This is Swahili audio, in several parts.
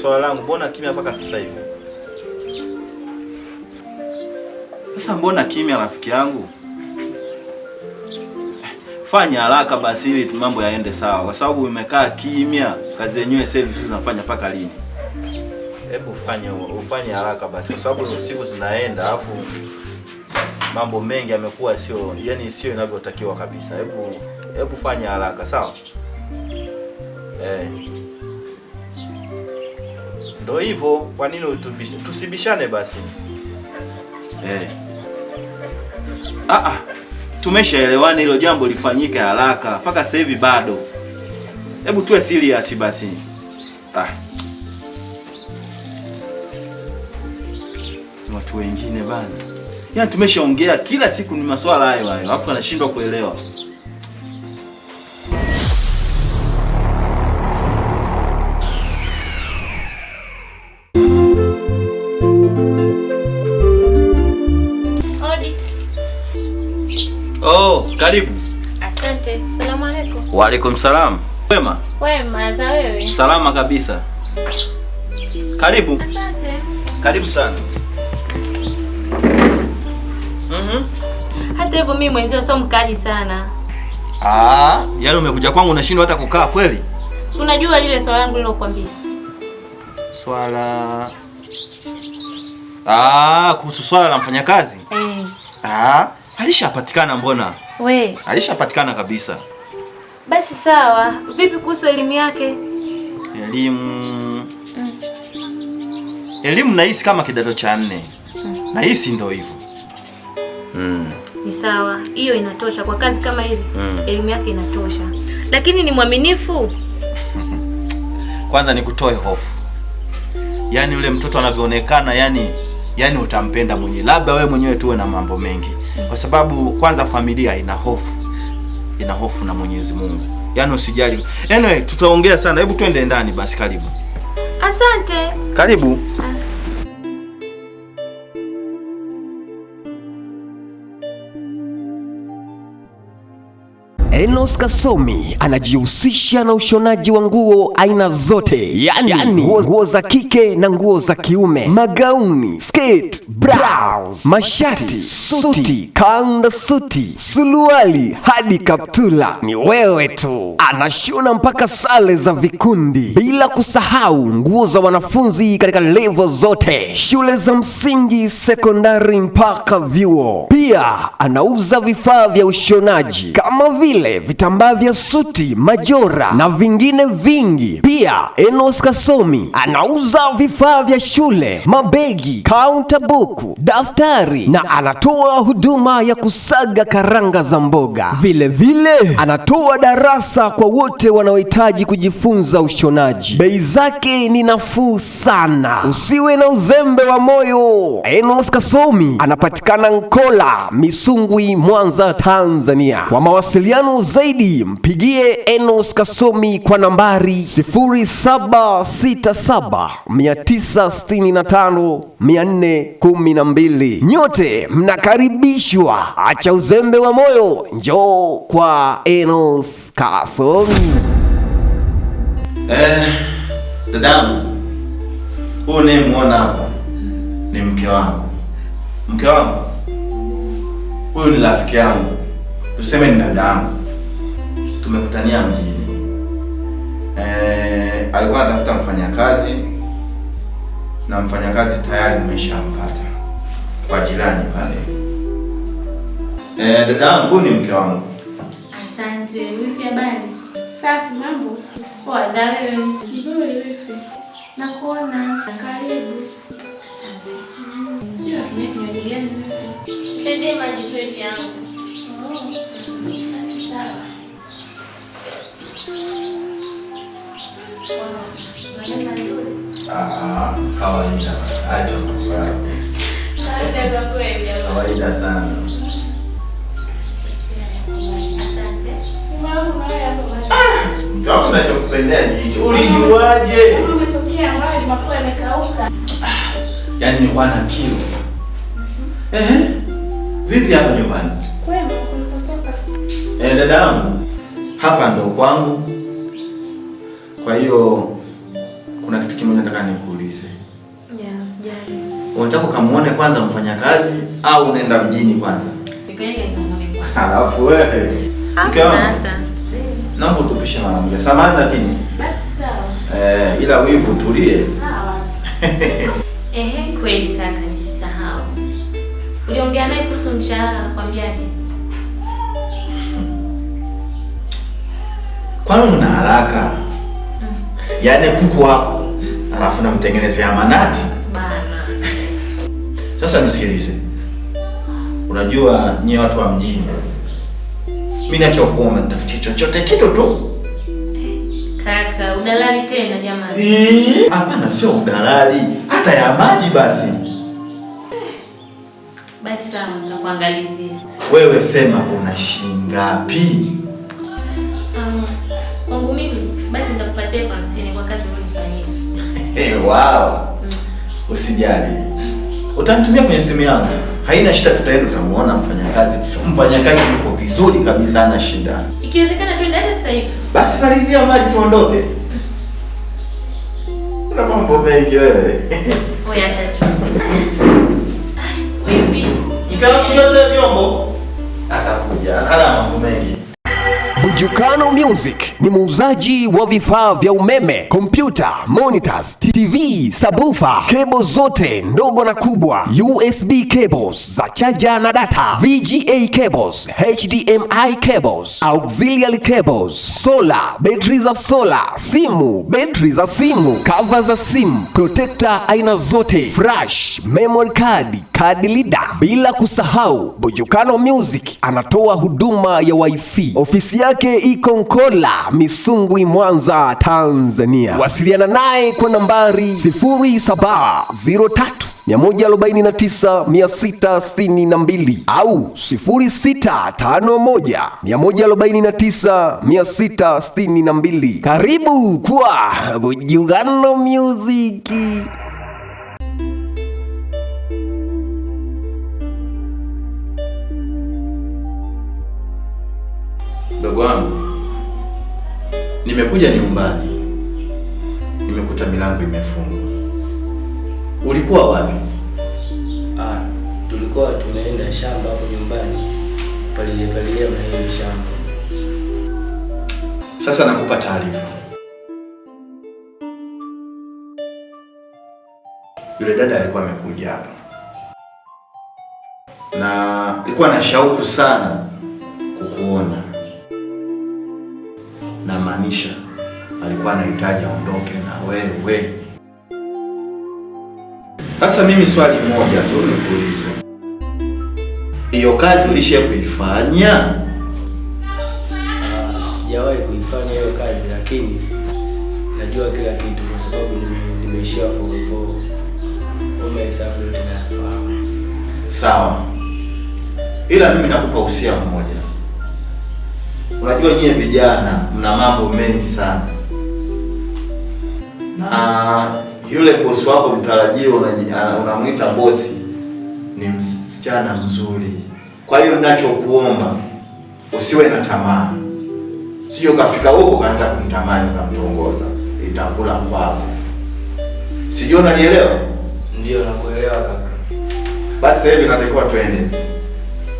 swala langu, mbona kimya mpaka sasa hivi? Sasa mbona kimya rafiki yangu? Fanya haraka basi ili mambo yaende sawa, kwa sababu umekaa kimya. Kazi yenyewe service tunafanya mpaka lini? Hebu ufanye haraka basi, kwa sababu siku zinaenda, alafu mambo mengi yamekuwa sio inavyotakiwa kabisa. Hebu fanya haraka, sawa? Ndio hivyo, kwa nini tusibishane basi? Tumeshaelewana, hilo jambo lifanyike haraka. Mpaka sasa hivi bado. Hebu tuwe serious basi. Watu wengine bana. Yaani tumeshaongea kila siku ni maswala hayo, alafu anashindwa kuelewa. Karibu. Asante. Salamu alaykum. Wa alaykum salam. Wema? Wema, za wewe? Salama kabisa. Karibu. Asante. Karibu sana. Hata hivyo mimi mwenzio sio mkali sana. Yaani umekuja kwangu unashindwa hata kukaa kweli? Si unajua lile swala langu nilokuambia. Swala kuhusu swala la mfanyakazi? Alishapatikana mbona? Alishapatikana kabisa. Basi sawa. Vipi kuhusu elimu yake? Elimu nahisi kama kidato cha 4. Nahisi ndio hivyo. Ni sawa. Hiyo inatosha kwa kazi kama hivi. Elimu yake inatosha. Lakini ni mwaminifu. Kwanza nikutoe hofu. Yaani yule mtoto anavyoonekana, yani utampenda mwenyewe. Labda wewe mwenyewe tuwe na mambo mengi. Kwa sababu kwanza familia ina hofu na Mwenyezi Mungu. Yaani usijali. Anyway, tutaongea sana. Hebu twende ndani basi, karibu. Asante. Karibu. Enos Kasomi anajihusisha na ushonaji wa nguo aina zote, yani nguo za kike na nguo za kiume, magauni, skate, blouse, mashati, suti, kanda suti, suruali hadi kaptula. Ni wewe tu. Anashona mpaka sare za vikundi, bila kusahau nguo za wanafunzi katika level zote, shule za msingi, sekondari mpaka vyuo. Pia anauza vifaa vya ushonaji kama vile vitambaa vya suti, majora na vingine vingi. Pia Enos Kasomi anauza vifaa vya shule, mabegi, counter book, daftari na anatoa huduma ya kusaga karanga za mboga. Vile anatoa darasa kwa wote wanaohitaji kujifunza ushonaji. Bei zake ni nafuu sana. Usiwe na uzembe wa moyo. Enos Kasomi anapatikana Nkola, Misungwi, Mwanza, Tanzania. Kwa mawasiliano zaidi mpigie Enos Kasomi kwa nambari 0767965412. Nyote mnakaribishwa. Acha uzembe wa moyo, njoo kwa Enos Kasomi. Dadangu, huyu unayemwona hapa ni mke wangu. Mke wangu huyu ni rafiki yangu, tuseme ni dadangu. Tumekutania mjini. Alikuwa anatafuta mfanyakazi na mfanyakazi tayari nimeshampata kwa jirani pale. Dadangu ni mke wangu. Asante. Wifi, habari? Safi, mambo? Poa, za wewe? Nzuri wifi. Nakuona. Karibu. Asante. Sio tunaye kinywaji gani wifi? Sende maji tu wifi yangu. Basi sawa. Maneno mazuri. Kawaida. Acha kwa. Kawaida sana. Asante. Kama unachokupendea ni hicho. Ulijuaje? Umetokea mbali, mafua yamekauka. Yaani nilikuwa na kiu. Vipi hapa nyumbani? Kwema kulipotoka? Dada yangu, hapa ndo kwangu. Kwa hiyo kuna kitu kimoja nataka nikuulize. Usijali. Unataka kumuone kwanza mfanyakazi au unaenda mjini kwanza? Nipeleke kumuone kwanza. Alafu wewe. Hata. Naomba tupishe mara moja. Samahani lakini. Basi sawa. Ila wivu tulie. Sawa. Kweli kaka, nisisahau. Uliongea naye kuhusu mshahara akwambiaje? Kwani una haraka? Yaani kuku wako alafu namtengenezea manati bana. Sasa nisikilize. Unajua nyie watu wa mjini, mimi nachokuomba nitafutie chochote kitu tu. Kaka, udalali tena jamani. Hapana, sio udalali, hata ya maji basi. Basi sawa, nitakuangalizia. Wewe sema una shilingi ngapi? Kwangu mimi basi nitakupatia 50 kwa kazi uliyofanyia. Wow. Usijali. Utanitumia kwenye simu yangu. Haina shida, tutaenda utamuona mfanyakazi. Mfanyakazi yuko vizuri kabisa, hana shida. Ikiwezekana twende hata sasa hivi. Basi malizia maji tuondoke. Kuna mambo mengi wewe. Wewe acha tu. Wewe Nikakuja vyombo. Atakuja. Hana mambo mengi. Bujukano Music ni muuzaji wa vifaa vya umeme, kompyuta, monitors, TV, sabufa, kebo zote ndogo na kubwa, USB cables za charger na data, VGA cables, HDMI cables, auxiliary cables, solar, betri za solar, simu, betri za simu, cover za simu, protector aina zote, flash, memory card, card reader. Bila kusahau, Bujukano Music anatoa huduma ya wifi. Ofisi yake iko Nkola, Misungwi, Mwanza, Tanzania. Wasiliana naye kwa nambari 0703149662 au 0651149662. Karibu kwa Bujukano Music. Ndugu wangu, nimekuja nyumbani, nimekuta milango imefungwa. Ulikuwa wapi? Tulikuwa tunaenda shamba hapo nyumbani, palilia mahindi shamba. Sasa nakupa taarifa. Yule dada alikuwa amekuja hapa na alikuwa na shauku sana kukuona. Na maanisha alikuwa anahitaji aondoke na wewe. Sasa mimi swali moja tu nikuulize. Hiyo kazi ulishawahi kuifanya? Sijawahi kuifanya hiyo kazi, lakini najua kila kitu kwa sababu nimeishia form 4. Kama hesabu yote nafahamu. Sawa. Ila mimi nakupa usia mmoja. Unajua nyie vijana mna mambo mengi sana. Na yule bosi wako mtarajiwa unamuita bosi ni msichana mzuri. Kwa hiyo ninachokuomba usiwe na tamaa. Sio ukafika huko kaanza kumtamani ukamtongoza. Itakula kwako. Sijui unanielewa? Ndio nakuelewa kaka. Basi hivi natakiwa twende.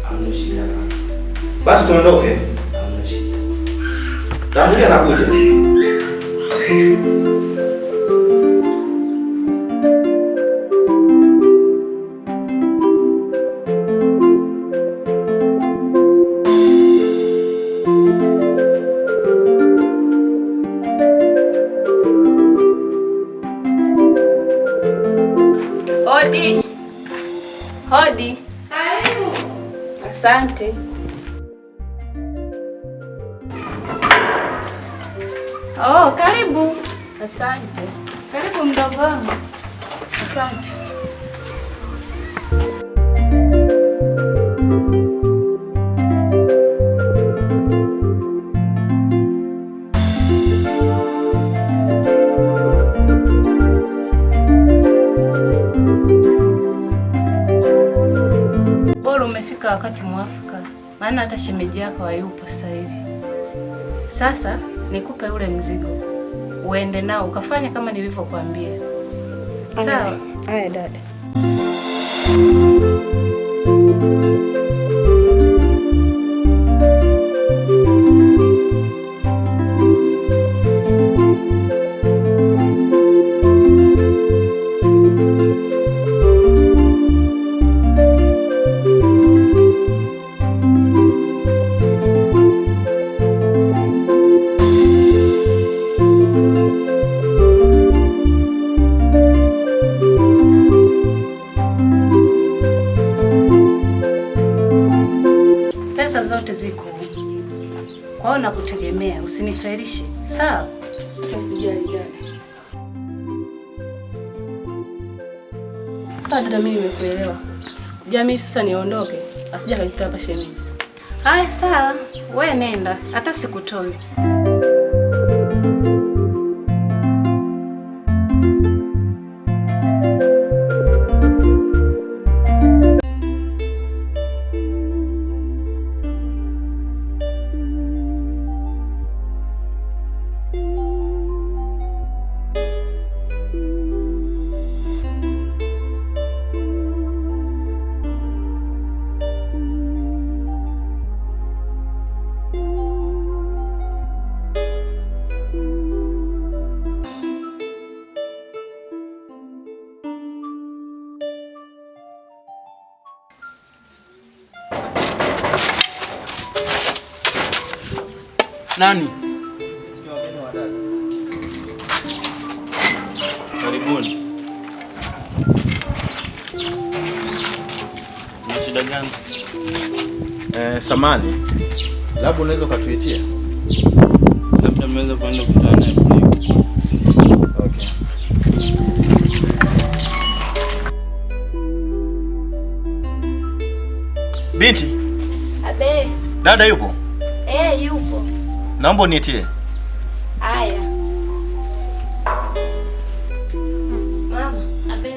Hamna shida kaka. Basi tuondoke. Hamna shida. Tangulia nakuja. Hodi. Hodi. Karibu. Asante. Oh, karibu. Asante. Karibu mdogo wangu. Asante. Bora umefika wakati mwafaka, maana hata shemeji yako hayupo sasa hivi. Sasa nikupe ule mzigo uende nao ukafanya kama nilivyokuambia. Sawa? Haya dada. Pesa zote ziko. Kwa hiyo nakutegemea, usiniferishe. Sawa? Usijali dada. Sawa dada, mimi nimekuelewa. Jamii sasa niondoke. Asija kanikuta hapa shemeji. Haya sawa. Wewe nenda, hata sikutoi. Nani? Karibuni. Ni shida gani? Samani. Labda unaweza ukatuitia? Labda mmeweza kwenda kukutana naye. Okay. Binti? Abe. Dada yupo? Yupo. Naomba uniitie. Haya. Mama, Abe.